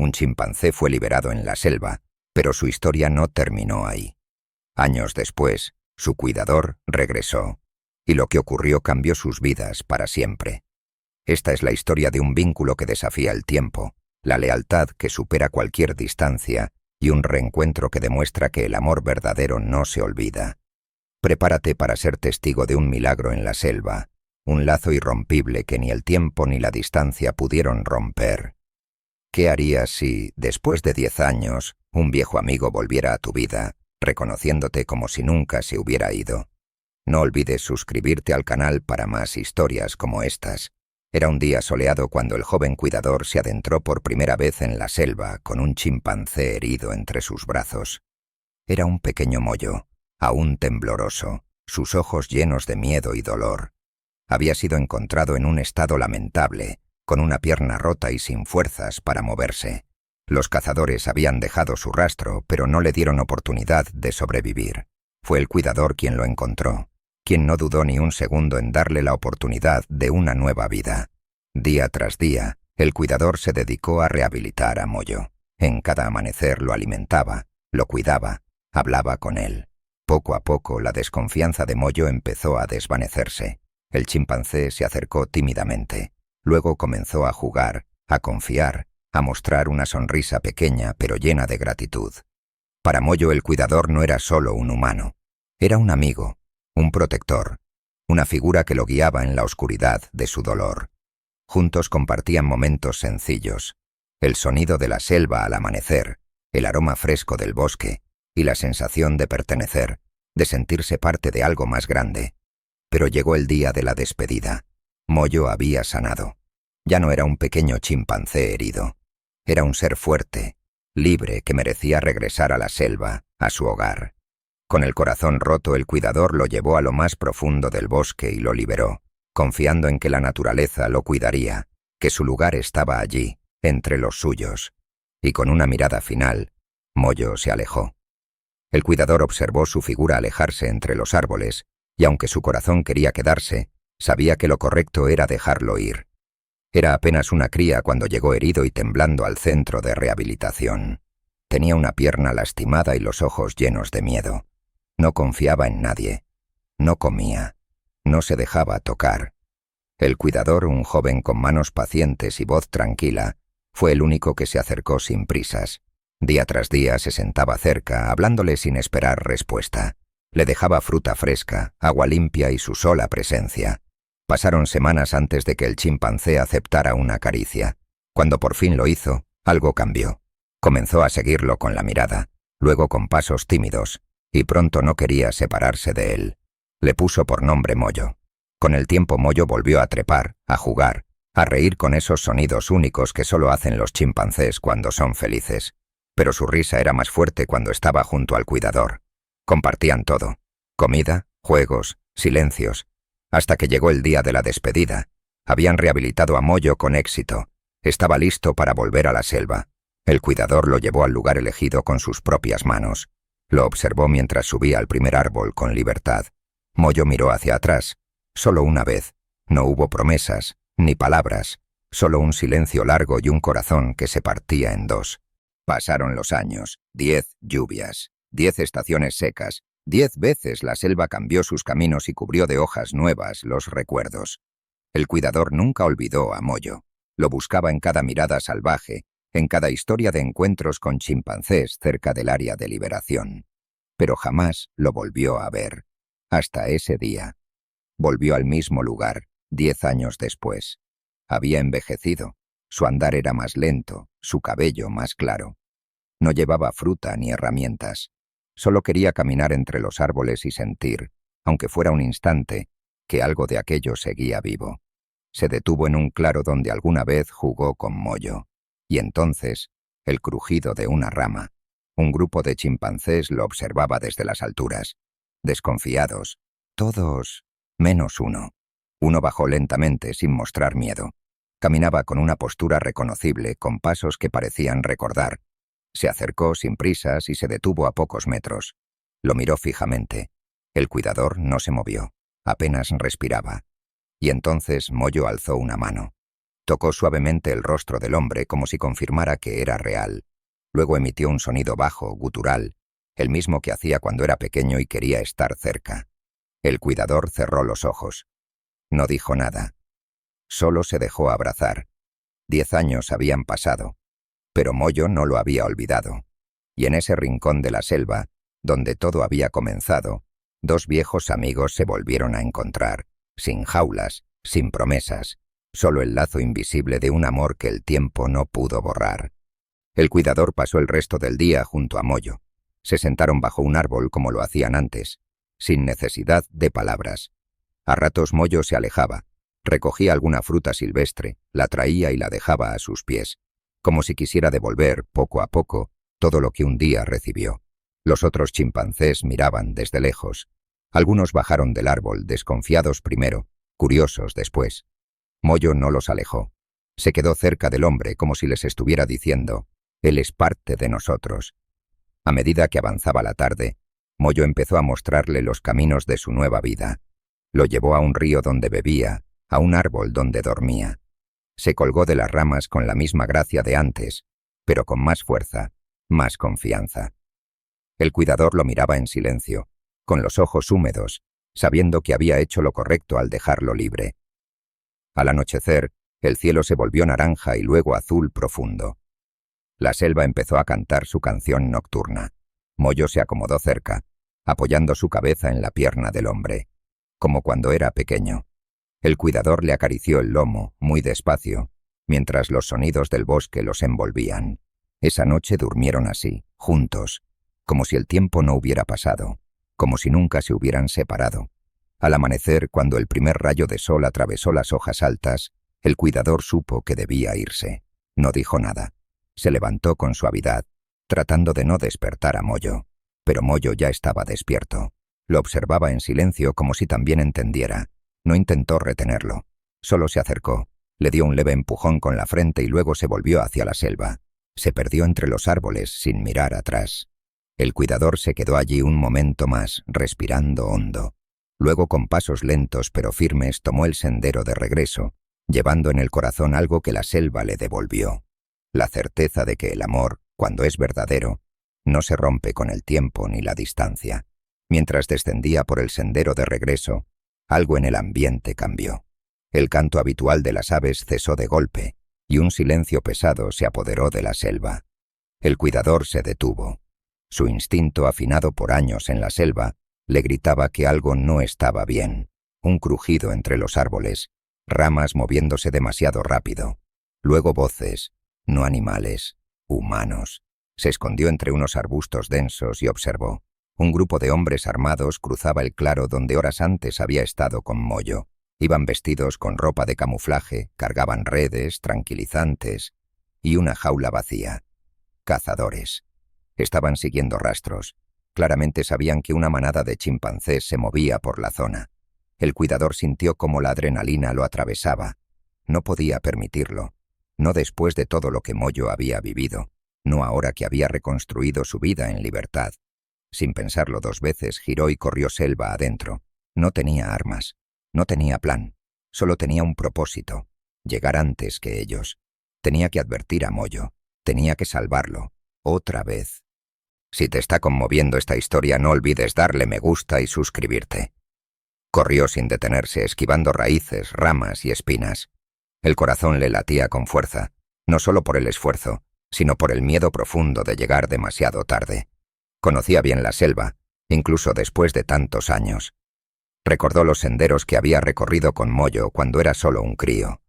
un chimpancé fue liberado en la selva, pero su historia no terminó ahí. Años después, su cuidador regresó, y lo que ocurrió cambió sus vidas para siempre. Esta es la historia de un vínculo que desafía el tiempo, la lealtad que supera cualquier distancia y un reencuentro que demuestra que el amor verdadero no se olvida. Prepárate para ser testigo de un milagro en la selva, un lazo irrompible que ni el tiempo ni la distancia pudieron romper. ¿Qué harías si, después de 10 años, un viejo amigo volviera a tu vida, reconociéndote como si nunca se hubiera ido? No olvides suscribirte al canal para más historias como estas. Era un día soleado cuando el joven cuidador se adentró por primera vez en la selva con un chimpancé herido entre sus brazos. Era un pequeño mollo, aún tembloroso, sus ojos llenos de miedo y dolor. Había sido encontrado en un estado lamentable, con una pierna rota y sin fuerzas para moverse. Los cazadores habían dejado su rastro, pero no le dieron oportunidad de sobrevivir. Fue el cuidador quien lo encontró, quien no dudó ni un segundo en darle la oportunidad de una nueva vida. Día tras día, el cuidador se dedicó a rehabilitar a Moyo. En cada amanecer lo alimentaba, lo cuidaba, hablaba con él. Poco a poco la desconfianza de Moyo empezó a desvanecerse. El chimpancé se acercó tímidamente. Luego comenzó a jugar, a confiar, a mostrar una sonrisa pequeña pero llena de gratitud. Para Moyo el cuidador no era solo un humano. Era un amigo, un protector, una figura que lo guiaba en la oscuridad de su dolor. Juntos compartían momentos sencillos, el sonido de la selva al amanecer, el aroma fresco del bosque y la sensación de pertenecer, de sentirse parte de algo más grande. Pero llegó el día de la despedida. Moyo había sanado. Ya no era un pequeño chimpancé herido. Era un ser fuerte, libre, que merecía regresar a la selva, a su hogar. Con el corazón roto, el cuidador lo llevó a lo más profundo del bosque y lo liberó, confiando en que la naturaleza lo cuidaría, que su lugar estaba allí, entre los suyos. Y con una mirada final, Moyo se alejó. El cuidador observó su figura alejarse entre los árboles, y aunque su corazón quería quedarse, sabía que lo correcto era dejarlo ir. Era apenas una cría cuando llegó herido y temblando al centro de rehabilitación. Tenía una pierna lastimada y los ojos llenos de miedo. No confiaba en nadie. No comía. No se dejaba tocar. El cuidador, un joven con manos pacientes y voz tranquila, fue el único que se acercó sin prisas. Día tras día se sentaba cerca, hablándole sin esperar respuesta. Le dejaba fruta fresca, agua limpia y su sola presencia. Pasaron semanas antes de que el chimpancé aceptara una caricia. Cuando por fin lo hizo, algo cambió. Comenzó a seguirlo con la mirada, luego con pasos tímidos, y pronto no quería separarse de él. Le puso por nombre Moyo. Con el tiempo Moyo volvió a trepar, a jugar, a reír con esos sonidos únicos que solo hacen los chimpancés cuando son felices. Pero su risa era más fuerte cuando estaba junto al cuidador. Compartían todo: comida, juegos, silencios. Hasta que llegó el día de la despedida. Habían rehabilitado a Moyo con éxito. Estaba listo para volver a la selva. El cuidador lo llevó al lugar elegido con sus propias manos. Lo observó mientras subía al primer árbol con libertad. Moyo miró hacia atrás. Solo una vez. No hubo promesas, ni palabras. Solo un silencio largo y un corazón que se partía en dos. Pasaron los años. 10 lluvias. 10 estaciones secas. 10 veces la selva cambió sus caminos y cubrió de hojas nuevas los recuerdos. El cuidador nunca olvidó a Moyo. Lo buscaba en cada mirada salvaje, en cada historia de encuentros con chimpancés cerca del área de liberación. Pero jamás lo volvió a ver. Hasta ese día. Volvió al mismo lugar, 10 años después. Había envejecido. Su andar era más lento, su cabello más claro. No llevaba fruta ni herramientas. Solo quería caminar entre los árboles y sentir, aunque fuera un instante, que algo de aquello seguía vivo. Se detuvo en un claro donde alguna vez jugó con Moyo. Y entonces, el crujido de una rama. Un grupo de chimpancés lo observaba desde las alturas. Desconfiados. Todos, menos uno. Uno bajó lentamente sin mostrar miedo. Caminaba con una postura reconocible, con pasos que parecían recordar. Se acercó sin prisas y se detuvo a pocos metros. Lo miró fijamente. El cuidador no se movió, apenas respiraba. Y entonces Moyo alzó una mano. Tocó suavemente el rostro del hombre como si confirmara que era real. Luego emitió un sonido bajo, gutural, el mismo que hacía cuando era pequeño y quería estar cerca. El cuidador cerró los ojos. No dijo nada. Solo se dejó abrazar. 10 años habían pasado, pero Moyo no lo había olvidado. Y en ese rincón de la selva, donde todo había comenzado, 2 viejos amigos se volvieron a encontrar, sin jaulas, sin promesas, solo el lazo invisible de un amor que el tiempo no pudo borrar. El cuidador pasó el resto del día junto a Moyo. Se sentaron bajo un árbol como lo hacían antes, sin necesidad de palabras. A ratos Moyo se alejaba, recogía alguna fruta silvestre, la traía y la dejaba a sus pies, como si quisiera devolver, poco a poco, todo lo que un día recibió. Los otros chimpancés miraban desde lejos. Algunos bajaron del árbol, desconfiados primero, curiosos después. Moyo no los alejó. Se quedó cerca del hombre como si les estuviera diciendo: «Él es parte de nosotros». A medida que avanzaba la tarde, Moyo empezó a mostrarle los caminos de su nueva vida. Lo llevó a un río donde bebía, a un árbol donde dormía. Se colgó de las ramas con la misma gracia de antes, pero con más fuerza, más confianza. El cuidador lo miraba en silencio, con los ojos húmedos, sabiendo que había hecho lo correcto al dejarlo libre. Al anochecer, el cielo se volvió naranja y luego azul profundo. La selva empezó a cantar su canción nocturna. Moyo se acomodó cerca, apoyando su cabeza en la pierna del hombre, como cuando era pequeño. El cuidador le acarició el lomo, muy despacio, mientras los sonidos del bosque los envolvían. Esa noche durmieron así, juntos, como si el tiempo no hubiera pasado, como si nunca se hubieran separado. Al amanecer, cuando el primer rayo de sol atravesó las hojas altas, el cuidador supo que debía irse. No dijo nada. Se levantó con suavidad, tratando de no despertar a Moyo. Pero Moyo ya estaba despierto. Lo observaba en silencio como si también entendiera. No intentó retenerlo. Solo se acercó, le dio un leve empujón con la frente y luego se volvió hacia la selva. Se perdió entre los árboles sin mirar atrás. El cuidador se quedó allí un momento más, respirando hondo. Luego, con pasos lentos pero firmes, tomó el sendero de regreso, llevando en el corazón algo que la selva le devolvió: la certeza de que el amor, cuando es verdadero, no se rompe con el tiempo ni la distancia. Mientras descendía por el sendero de regreso, algo en el ambiente cambió. El canto habitual de las aves cesó de golpe, y un silencio pesado se apoderó de la selva. El cuidador se detuvo. Su instinto, afinado por años en la selva, le gritaba que algo no estaba bien. Un crujido entre los árboles, ramas moviéndose demasiado rápido. Luego voces, no animales, humanos. Se escondió entre unos arbustos densos y observó. Un grupo de hombres armados cruzaba el claro donde horas antes había estado con Moyo. Iban vestidos con ropa de camuflaje, cargaban redes, tranquilizantes y una jaula vacía. Cazadores. Estaban siguiendo rastros. Claramente sabían que una manada de chimpancés se movía por la zona. El cuidador sintió cómo la adrenalina lo atravesaba. No podía permitirlo. No después de todo lo que Moyo había vivido. No ahora que había reconstruido su vida en libertad. Sin pensarlo 2 veces, giró y corrió selva adentro. No tenía armas. No tenía plan. Solo tenía un propósito: llegar antes que ellos. Tenía que advertir a Moyo. Tenía que salvarlo. Otra vez. Si te está conmoviendo esta historia, no olvides darle me gusta y suscribirte. Corrió sin detenerse, esquivando raíces, ramas y espinas. El corazón le latía con fuerza, no solo por el esfuerzo, sino por el miedo profundo de llegar demasiado tarde. Conocía bien la selva, incluso después de tantos años. Recordó los senderos que había recorrido con Moyo cuando era solo un crío.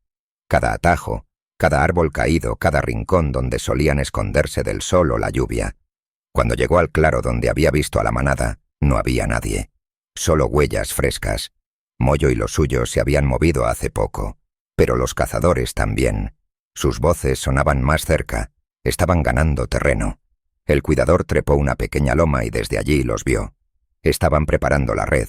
Cada atajo, cada árbol caído, cada rincón donde solían esconderse del sol o la lluvia. Cuando llegó al claro donde había visto a la manada, no había nadie. Solo huellas frescas. Moyo y los suyos se habían movido hace poco, pero los cazadores también. Sus voces sonaban más cerca, estaban ganando terreno. El cuidador trepó una pequeña loma y desde allí los vio. Estaban preparando la red.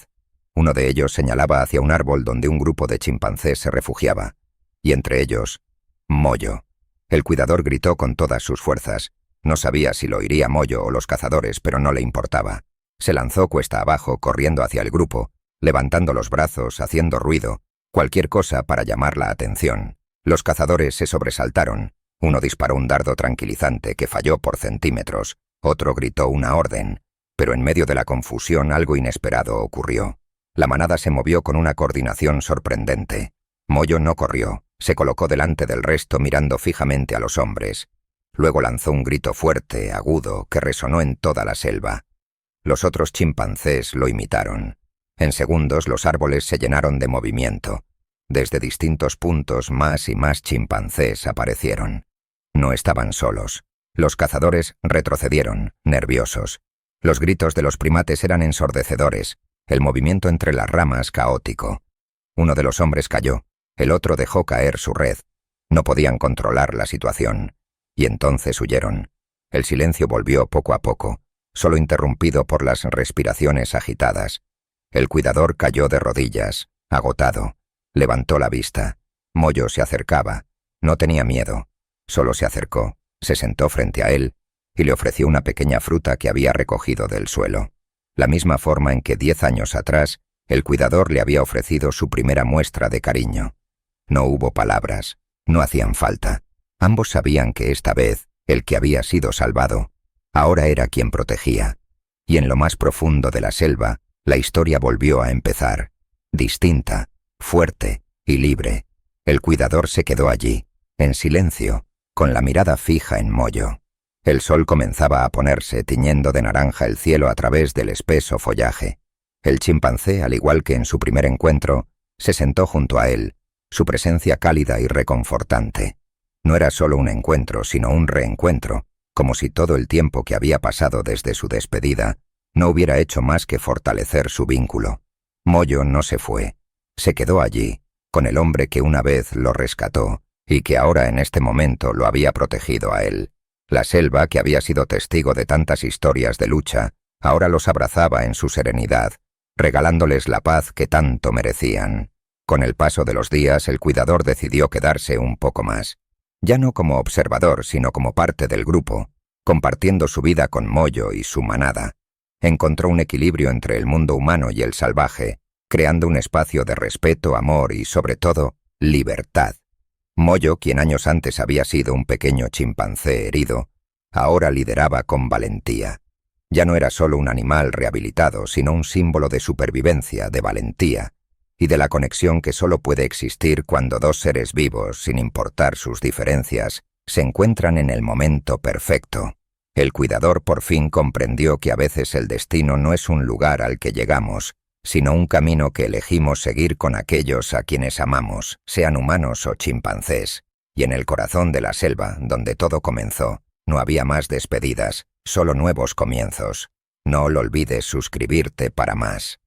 Uno de ellos señalaba hacia un árbol donde un grupo de chimpancés se refugiaba. Y entre ellos, Moyo. El cuidador gritó con todas sus fuerzas. No sabía si lo oiría Moyo o los cazadores, pero no le importaba. Se lanzó cuesta abajo, corriendo hacia el grupo, levantando los brazos, haciendo ruido, cualquier cosa para llamar la atención. Los cazadores se sobresaltaron. Uno disparó un dardo tranquilizante que falló por centímetros, otro gritó una orden, pero en medio de la confusión algo inesperado ocurrió. La manada se movió con una coordinación sorprendente. Moyo no corrió, se colocó delante del resto mirando fijamente a los hombres. Luego lanzó un grito fuerte, agudo, que resonó en toda la selva. Los otros chimpancés lo imitaron. En segundos los árboles se llenaron de movimiento. Desde distintos puntos más y más chimpancés aparecieron. No estaban solos. Los cazadores retrocedieron, nerviosos. Los gritos de los primates eran ensordecedores, el movimiento entre las ramas caótico. Uno de los hombres cayó, el otro dejó caer su red. No podían controlar la situación. Y entonces huyeron. El silencio volvió poco a poco, solo interrumpido por las respiraciones agitadas. El cuidador cayó de rodillas, agotado. Levantó la vista. Moyo se acercaba. No tenía miedo. Solo se acercó, se sentó frente a él y le ofreció una pequeña fruta que había recogido del suelo. La misma forma en que 10 años atrás el cuidador le había ofrecido su primera muestra de cariño. No hubo palabras, no hacían falta. Ambos sabían que esta vez el que había sido salvado ahora era quien protegía. Y en lo más profundo de la selva, la historia volvió a empezar. Distinta, fuerte y libre. El cuidador se quedó allí, en silencio, con la mirada fija en Moyo. El sol comenzaba a ponerse, tiñendo de naranja el cielo a través del espeso follaje. El chimpancé, al igual que en su primer encuentro, se sentó junto a él, su presencia cálida y reconfortante. No era solo un encuentro, sino un reencuentro, como si todo el tiempo que había pasado desde su despedida no hubiera hecho más que fortalecer su vínculo. Moyo no se fue. Se quedó allí, con el hombre que una vez lo rescató y que ahora en este momento lo había protegido a él. La selva, que había sido testigo de tantas historias de lucha, ahora los abrazaba en su serenidad, regalándoles la paz que tanto merecían. Con el paso de los días, el cuidador decidió quedarse un poco más. Ya no como observador, sino como parte del grupo, compartiendo su vida con Moyo y su manada. Encontró un equilibrio entre el mundo humano y el salvaje, creando un espacio de respeto, amor y, sobre todo, libertad. Moyo, quien años antes había sido un pequeño chimpancé herido, ahora lideraba con valentía. Ya no era solo un animal rehabilitado, sino un símbolo de supervivencia, de valentía, y de la conexión que solo puede existir cuando dos seres vivos, sin importar sus diferencias, se encuentran en el momento perfecto. El cuidador por fin comprendió que a veces el destino no es un lugar al que llegamos, sino un camino que elegimos seguir con aquellos a quienes amamos, sean humanos o chimpancés. Y en el corazón de la selva, donde todo comenzó, no había más despedidas, solo nuevos comienzos. No lo olvides suscribirte para más.